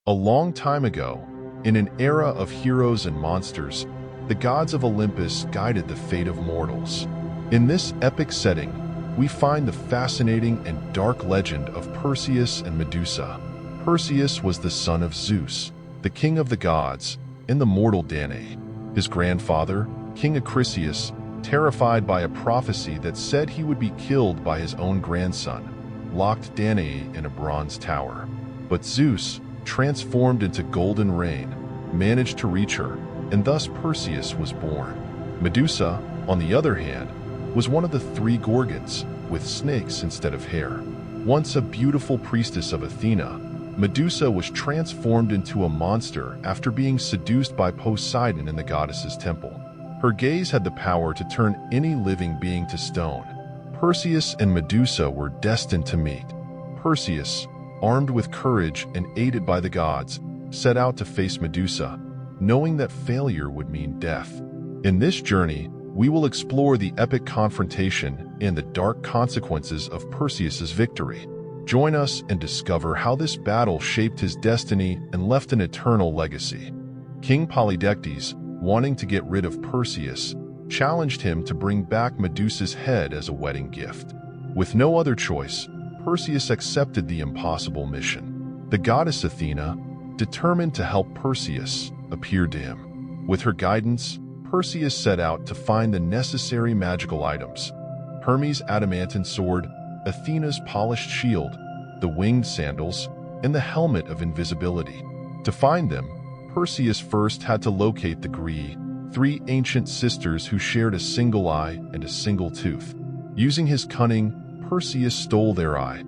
A long time ago, in an era of heroes and monsters, the gods of Olympus guided the fate of mortals. In this epic setting, we find the fascinating and dark legend of Perseus and Medusa. Perseus was the son of Zeus, the king of the gods, and the mortal Danae. His grandfather, King Acrisius, terrified by a prophecy that said he would be killed by his own grandson, locked Danae in a bronze tower. But Zeus, transformed into golden rain, managed to reach her, and thus Perseus was born. Medusa, on the other hand, was one of the three Gorgons, with snakes instead of hair. Once a beautiful priestess of Athena, Medusa was transformed into a monster after being seduced by Poseidon in the goddess's temple. Her gaze had the power to turn any living being to stone. Perseus and Medusa were destined to meet. Perseus, armed with courage and aided by the gods, set out to face Medusa, knowing that failure would mean death. In this journey, we will explore the epic confrontation and the dark consequences of Perseus's victory. Join us and discover how this battle shaped his destiny and left an eternal legacy. King Polydectes, wanting to get rid of Perseus, challenged him to bring back Medusa's head as a wedding gift. With no other choice, Perseus accepted the impossible mission. The goddess Athena, determined to help Perseus, appeared to him. With her guidance, Perseus set out to find the necessary magical items: Hermes' adamantine sword, Athena's polished shield, the winged sandals, and the helmet of invisibility. To find them, Perseus first had to locate the Graeae, three ancient sisters who shared a single eye and a single tooth. Using his cunning, Perseus stole their eye,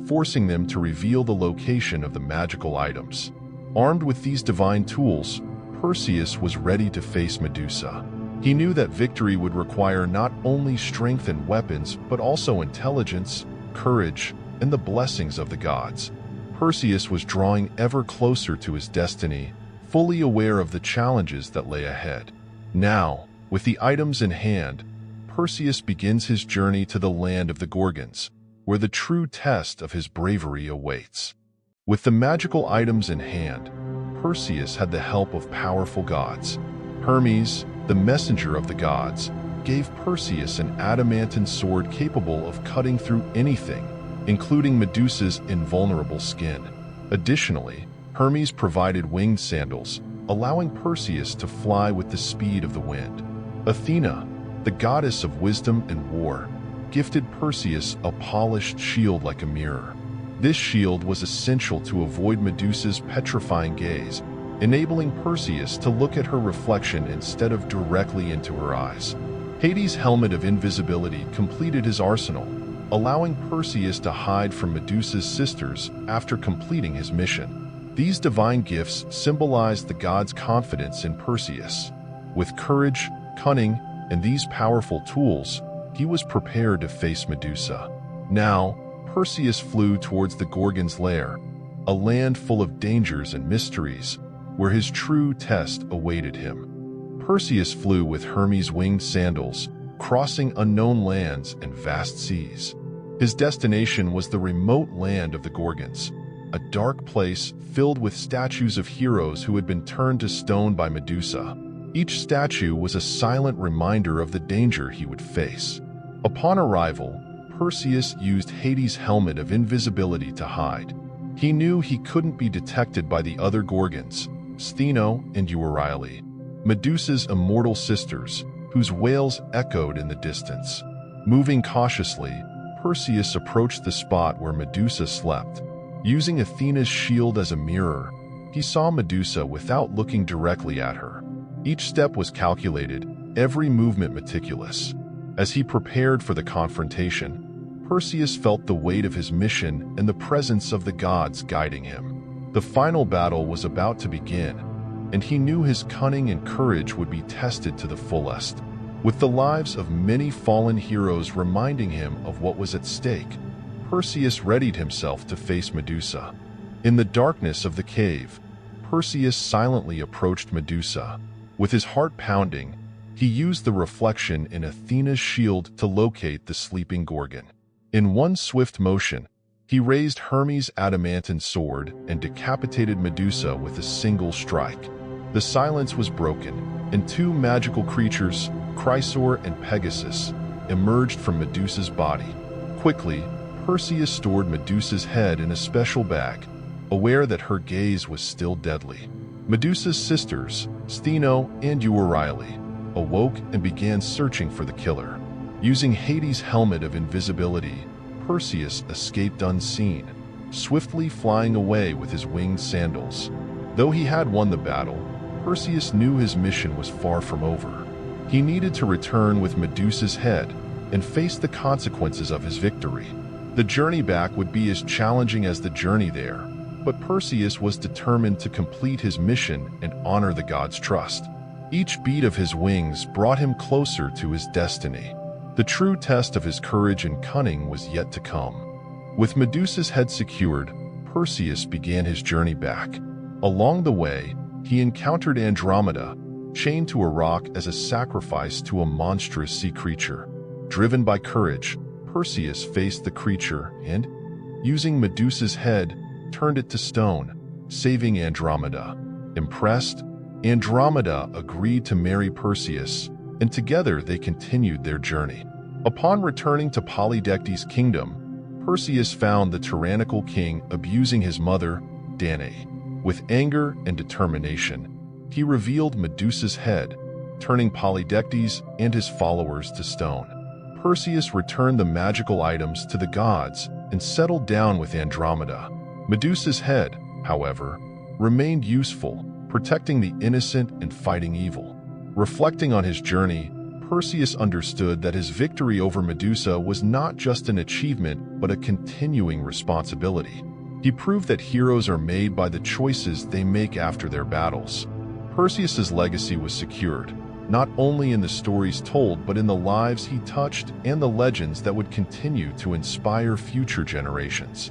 forcing them to reveal the location of the magical items. Armed with these divine tools, Perseus was ready to face Medusa. He knew that victory would require not only strength and weapons, but also intelligence, courage, and the blessings of the gods. Perseus was drawing ever closer to his destiny, fully aware of the challenges that lay ahead. Now, with the items in hand, Perseus begins his journey to the land of the Gorgons, where the true test of his bravery awaits. With the magical items in hand, Perseus had the help of powerful gods. Hermes, the messenger of the gods, gave Perseus an adamantine sword capable of cutting through anything, including Medusa's invulnerable skin. Additionally, Hermes provided winged sandals, allowing Perseus to fly with the speed of the wind. Athena, the goddess of wisdom and war, gifted Perseus a polished shield like a mirror. This shield was essential to avoid Medusa's petrifying gaze, enabling Perseus to look at her reflection instead of directly into her eyes. Hades' helmet of invisibility completed his arsenal, allowing Perseus to hide from Medusa's sisters after completing his mission. These divine gifts symbolized the gods' confidence in Perseus. With courage, cunning, and these powerful tools, he was prepared to face Medusa. Now, Perseus flew towards the Gorgons' lair, a land full of dangers and mysteries, where his true test awaited him. Perseus flew with Hermes' winged sandals, crossing unknown lands and vast seas. His destination was the remote land of the Gorgons, a dark place filled with statues of heroes who had been turned to stone by Medusa. Each statue was a silent reminder of the danger he would face. Upon arrival, Perseus used Hades' helmet of invisibility to hide. He knew he couldn't be detected by the other Gorgons, Stheno and Euryale, Medusa's immortal sisters, whose wails echoed in the distance. Moving cautiously, Perseus approached the spot where Medusa slept. Using Athena's shield as a mirror, he saw Medusa without looking directly at her. Each step was calculated, every movement meticulous. As he prepared for the confrontation, Perseus felt the weight of his mission and the presence of the gods guiding him. The final battle was about to begin, and he knew his cunning and courage would be tested to the fullest. With the lives of many fallen heroes reminding him of what was at stake, Perseus readied himself to face Medusa. In the darkness of the cave, Perseus silently approached Medusa. With his heart pounding, he used the reflection in Athena's shield to locate the sleeping Gorgon. In one swift motion, He raised Hermes' adamantine sword and decapitated Medusa with a single strike. The silence was broken, and two magical creatures, Chrysaor and Pegasus, emerged from Medusa's body. Quickly, Perseus stored Medusa's head in a special bag, aware that her gaze was still deadly. Medusa's sisters, Stheno and Euryale, awoke and began searching for the killer. Using Hades' helmet of invisibility, Perseus escaped unseen, swiftly flying away with his winged sandals. Though he had won the battle, Perseus knew his mission was far from over. He needed to return with Medusa's head and face the consequences of his victory. The journey back would be as challenging as the journey there, but Perseus was determined to complete his mission and honor the gods' trust. Each beat of his wings brought him closer to his destiny. The true test of his courage and cunning was yet to come. With Medusa's head secured, Perseus began his journey back. Along the way, he encountered Andromeda, chained to a rock as a sacrifice to a monstrous sea creature. Driven by courage, Perseus faced the creature and, using Medusa's head, turned it to stone, saving Andromeda. Impressed, Andromeda agreed to marry Perseus, and together they continued their journey. Upon returning to Polydectes' kingdom, Perseus found the tyrannical king abusing his mother, Danae. With anger and determination, he revealed Medusa's head, turning Polydectes and his followers to stone. Perseus returned the magical items to the gods and settled down with Andromeda. Medusa's head, however, remained useful, protecting the innocent and fighting evil. Reflecting on his journey, Perseus understood that his victory over Medusa was not just an achievement but a continuing responsibility. He proved that heroes are made by the choices they make after their battles. Perseus's legacy was secured, not only in the stories told but in the lives he touched and the legends that would continue to inspire future generations.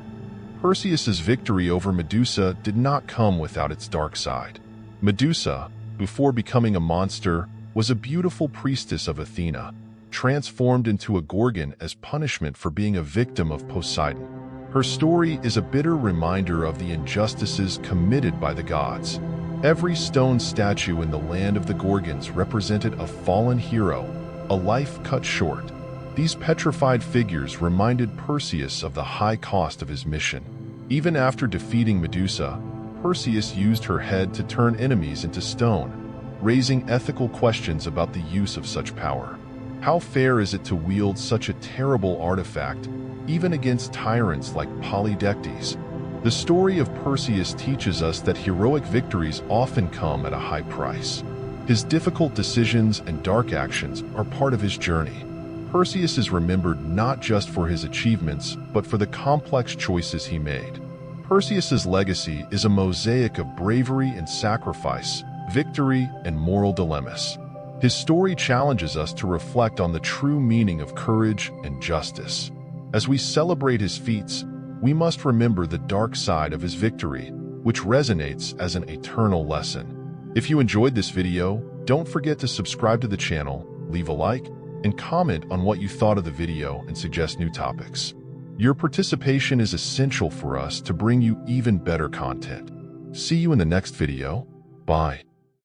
Perseus's victory over Medusa did not come without its dark side. Medusa, before becoming a monster, was a beautiful priestess of Athena, transformed into a gorgon as punishment for being a victim of Poseidon. Her story is a bitter reminder of the injustices committed by the gods. Every stone statue in the land of the Gorgons represented a fallen hero, a life cut short. These petrified figures reminded Perseus of the high cost of his mission. Even after defeating Medusa, Perseus used her head to turn enemies into stone, raising ethical questions about the use of such power. How fair is it to wield such a terrible artifact, even against tyrants like Polydectes? The story of Perseus teaches us that heroic victories often come at a high price. His difficult decisions and dark actions are part of his journey. Perseus is remembered not just for his achievements, but for the complex choices he made. Perseus's legacy is a mosaic of bravery and sacrifice, victory and moral dilemmas. His story challenges us to reflect on the true meaning of courage and justice. As we celebrate his feats, we must remember the dark side of his victory, which resonates as an eternal lesson. If you enjoyed this video, don't forget to subscribe to the channel, leave a like, and comment on what you thought of the video and suggest new topics. Your participation is essential for us to bring you even better content. See you in the next video. Bye.